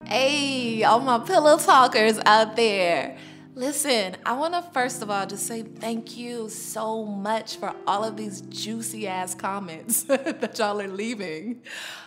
Hey, all my pillow talkers out there. Listen, I want to first of all just say thank you so much for all of these juicy ass comments that y'all are leaving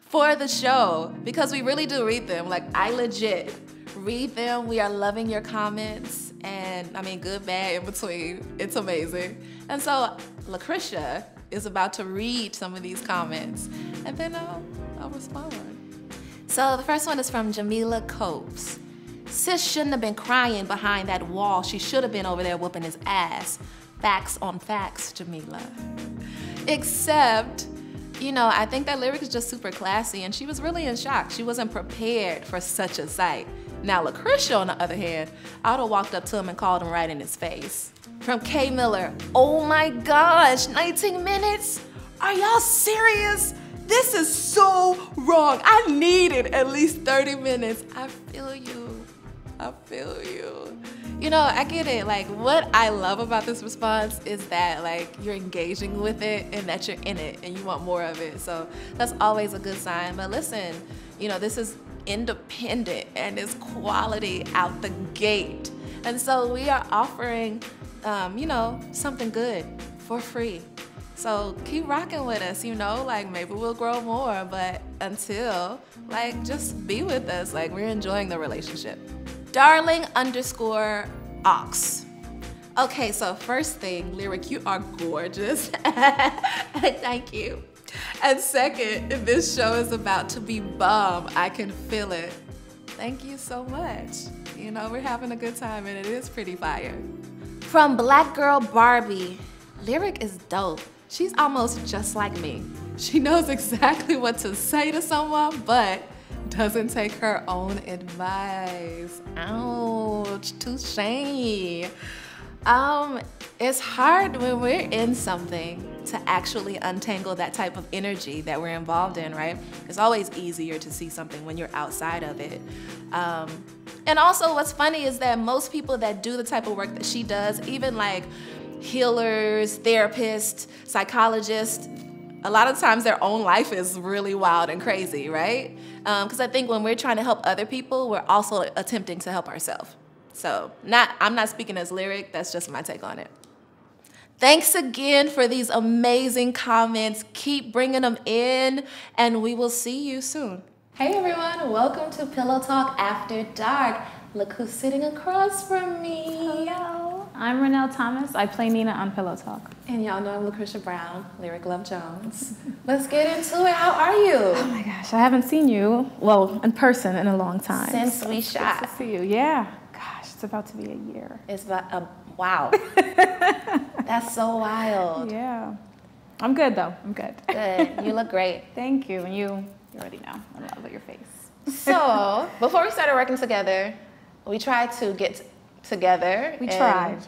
for the show, because we really do read them. Like, I legit read them. We are loving your comments, and I mean, good, bad, in between. It's amazing. And so LaChrisha is about to read some of these comments, and then I'll respond. So the first one is from Jamila Copes. Sis shouldn't have been crying behind that wall. She should have been over there whooping his ass. Facts on facts, Jamila. Except, I think that lyric is just super classy, and she was really in shock. She wasn't prepared for such a sight. Now, LaChrisha, on the other hand, I would have walked up to him and called him right in his face. From K Miller, oh my gosh, 19 minutes? Are y'all serious? This is so wrong. I needed at least 30 minutes. I feel you. I get it. Like, what I love about this response is that, like, you're engaging with it and that you're in it and you want more of it. So that's always a good sign. But listen, this is independent and it's quality out the gate. And so we are offering, something good for free. So keep rocking with us, like maybe we'll grow more, but until, just be with us. Like, we're enjoying the relationship. Darling_Ox. Okay, so first thing, Lyric, you are gorgeous. Thank you. And second, this show is about to be bomb. I can feel it. Thank you so much. We're having a good time and it is pretty fire. From Black Girl Barbie, Lyric is dope. She's almost just like me. She knows exactly what to say to someone, but doesn't take her own advice. Ouch, touché. It's hard when we're in something to actually untangle that type of energy that we're involved in, right? It's always easier to see something when you're outside of it. And also what's funny is that most people that do the type of work that she does, even like healers, therapists, psychologists, a lot of times their own life is really wild and crazy, right? Because I think when we're trying to help other people, we're also attempting to help ourselves. So I'm not speaking as Lyric, that's just my take on it. Thanks again for these amazing comments. Keep bringing them in, and we will see you soon. Hey everyone, welcome to Pillow Talk After Dark. Look who's sitting across from me. Hello. I'm Ronelle Thomas. I play Nina on Pillow Talk. And y'all know I'm LaChrisha Brown, Lyric Love Jones. Let's get into it. How are you? Oh my gosh, I haven't seen you, in person in a long time. Since we shot. Good to see you. Yeah. Gosh, it's about to be a year. It's about wow. That's so wild. Yeah. I'm good though. I'm good. Good. You look great. Thank you. And you already know. I love your face. So, before we started working together, we tried to get together. We tried.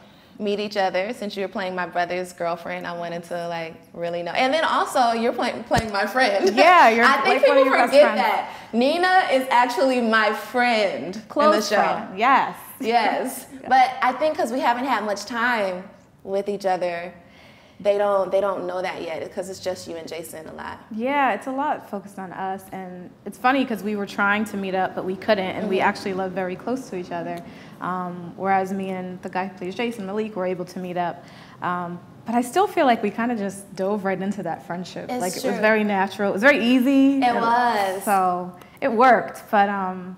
Meet each other. Since you were playing my brother's girlfriend, I wanted to really know. And then also, you're playing my friend. Yeah, you're I think people forget that. Nina is actually my friend Close in the show. Friend. Yes. Yes. But I think because we haven't had much time with each other, they don't know that yet because it's just you and Jason a lot. Yeah, it's a lot focused on us, and it's funny because we were trying to meet up, but we couldn't, and we actually live very close to each other. Whereas me and the guy who plays Jason, Malik, were able to meet up. But I still feel like we kind of just dove right into that friendship. It's like true. It was very natural. It was very easy. It was. So it worked. But I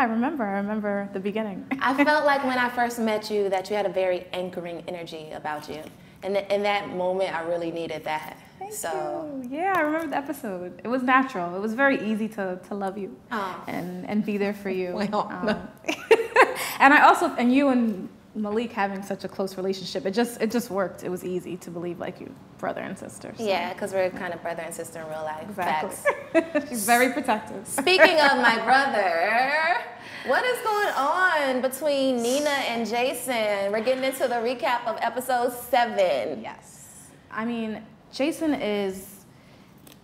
remember the beginning. I felt like when I first met you that you had a very anchoring energy about you. And in that moment, I really needed that. Thank you. Yeah, I remember the episode. It was natural. It was very easy to love you and be there for you. And you and Malik having such a close relationship, it just worked. It was easy to believe like you brother and sister. So. Yeah, because we're kind of brother and sister in real life. Exactly. She's very protective. Speaking of my brother, what is going on between Nina and Jason? We're getting into the recap of episode 7. Yes. I mean, Jason is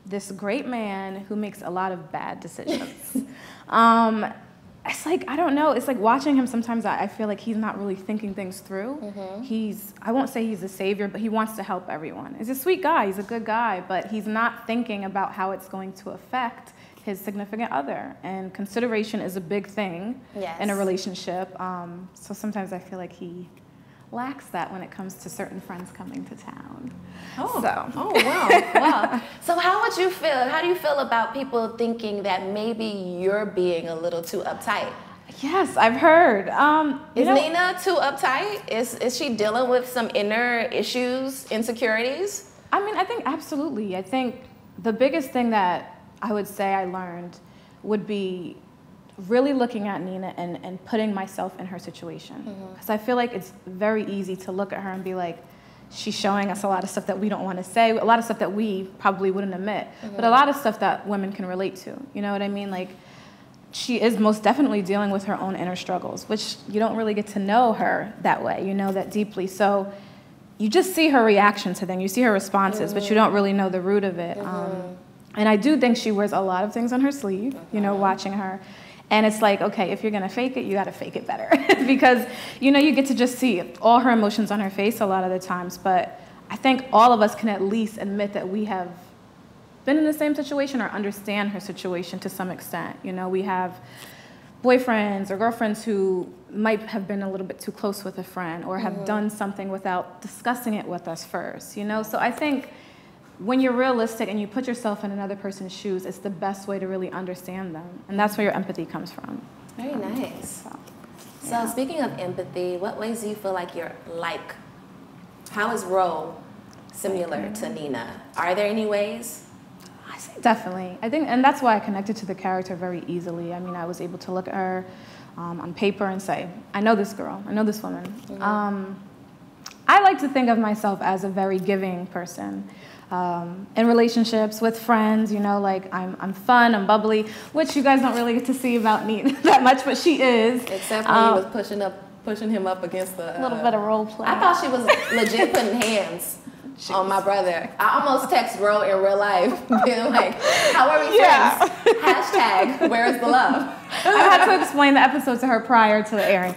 this great man who makes a lot of bad decisions. It's like, I don't know, it's like watching him sometimes I feel like he's not really thinking things through. I won't say he's a savior, but he wants to help everyone. He's a sweet guy, he's a good guy, but he's not thinking about how it's going to affect his significant other. And consideration is a big thing in a relationship. So sometimes I feel like he lacks that when it comes to certain friends coming to town. Wow. So how do you feel about people thinking that maybe you're being a little too uptight? Yes, I've heard. Is Nina too uptight? Is she dealing with some inner issues, insecurities? I mean, I think absolutely. I think the biggest thing that I would say I learned would be really looking at Nina and putting myself in her situation. Because I feel like it's very easy to look at her and be like, she's showing us a lot of stuff that we don't want to say, a lot of stuff that we probably wouldn't admit, but a lot of stuff that women can relate to. You know what I mean? Like, she is most definitely dealing with her own inner struggles, which you don't really get to know her that way, that deeply. So you just see her reaction to them, you see her responses, but you don't really know the root of it. And I do think she wears a lot of things on her sleeve, watching her. And it's like, okay, if you're gonna fake it, you gotta fake it better. Because, you get to just see all her emotions on her face a lot of the times. But I think all of us can at least admit that we have been in the same situation or understand her situation to some extent. We have boyfriends or girlfriends who might have been a little bit too close with a friend or have done something without discussing it with us first, So I think when you're realistic and you put yourself in another person's shoes, it's the best way to really understand them. And that's where your empathy comes from. Very nice. So speaking of empathy, what ways do you feel like you're like? How is Ro similar to Nina? Are there any ways? I say definitely. I think, and that's why I connected to the character very easily. I mean, I was able to look at her on paper and say, I know this girl, I know this woman. I like to think of myself as a very giving person. In relationships, with friends, like I'm fun, I'm bubbly, which you guys don't really get to see about Nina that much, but she is. Except when he was pushing him up against the... A little bit of role play. I thought she was legit putting hands on my brother. I almost text Ro in real life, being like, how are we friends? Hashtag, where's the love? I had to explain the episode to her prior to the airing.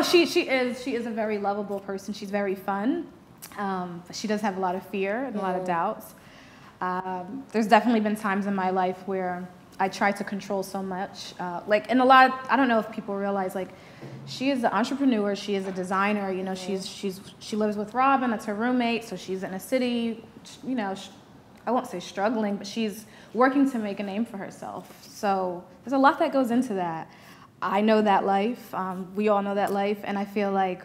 She is a very lovable person. She's very fun. But she does have a lot of fear and a lot of doubts. There's definitely been times in my life where I try to control so much. I don't know if people realize, like, she is an entrepreneur, she is a designer, she lives with Robin, that's her roommate, so she's in a city, I won't say struggling, but she's working to make a name for herself. So there's a lot that goes into that. I know that life, we all know that life, and I feel like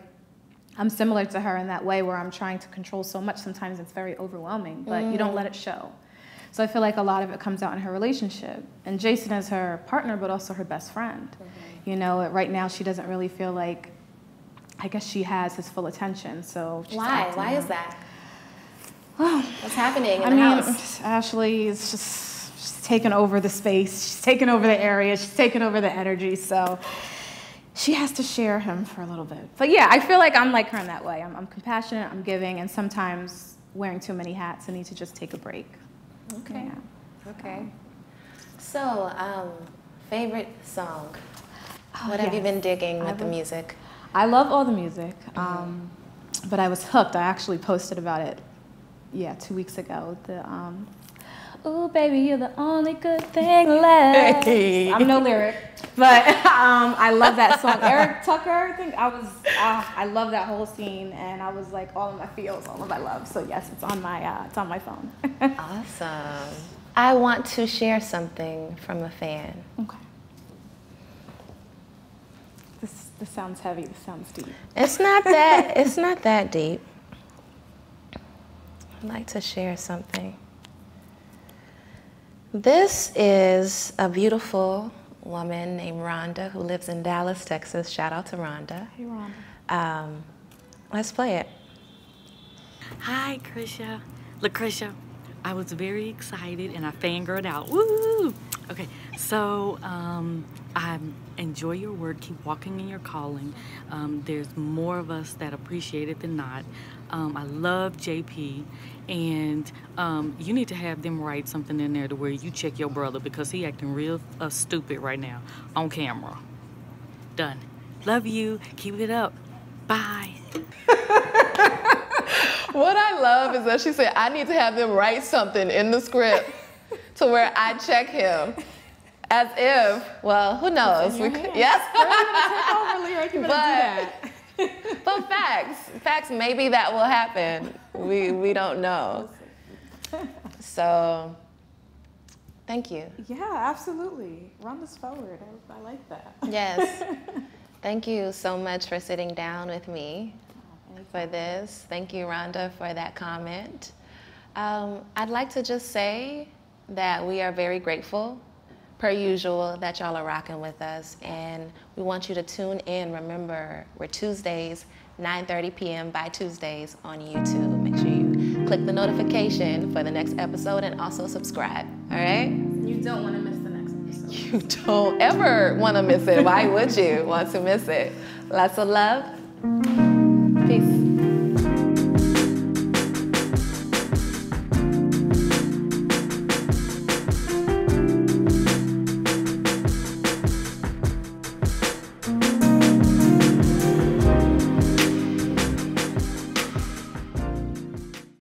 I'm similar to her in that way where I'm trying to control so much. Sometimes it's very overwhelming, but you don't let it show. So I feel like a lot of it comes out in her relationship. And Jason is her partner, but also her best friend. Right now she doesn't really feel like, I guess she has his full attention. So why? Why is that? What's happening in the house? Ashley is just taking over the space. She's taking over the area. She's taking over the energy. So she has to share him for a little bit. But yeah, I feel like I'm like her in that way. I'm compassionate, I'm giving, and sometimes wearing too many hats, I need to just take a break. Okay. Yeah. Okay. So, favorite song? What have you been digging with the music? I love all the music, but I was hooked. I actually posted about it, 2 weeks ago. Ooh, baby, you're the only good thing left. Hey. I'm no lyric, but I love that song. Eric Tucker, I think I love that whole scene, and I was like all in my feels, all of my love. So yes, it's on my phone. Awesome. I want to share something from a fan. Okay. This sounds heavy. This sounds deep. It's not that deep. I'd like to share something. This is a beautiful woman named Rhonda who lives in Dallas, Texas. Shout out to Rhonda. Hey, Rhonda. Let's play it. Hi, LaChrisha. I was very excited and I fangirled out. Woo! Okay, so I enjoy your work. Keep walking in your calling. There's more of us that appreciate it than not. I love JP, and you need to have them write something in there to where you check your brother because he acting real stupid right now on camera. Done. Love you. Keep it up. Bye. What I love is that she said, I need to have them write something in the script to where I check him as if, well, who knows? Yes. But facts, maybe that will happen. We don't know. So, thank you. Yeah, absolutely. Run this forward. I like that. Yes. Thank you so much for sitting down with me for this. Thank you, Rhonda, for that comment. I'd like to just say that we are very grateful, per usual, that y'all are rocking with us. And we want you to tune in. Remember, we're Tuesdays, 9:30 p.m. by Tuesdays on YouTube. Make sure you click the notification for the next episode and also subscribe, all right? You don't want to miss the next episode. You don't ever want to miss it. Why would you want to miss it? Lots of love.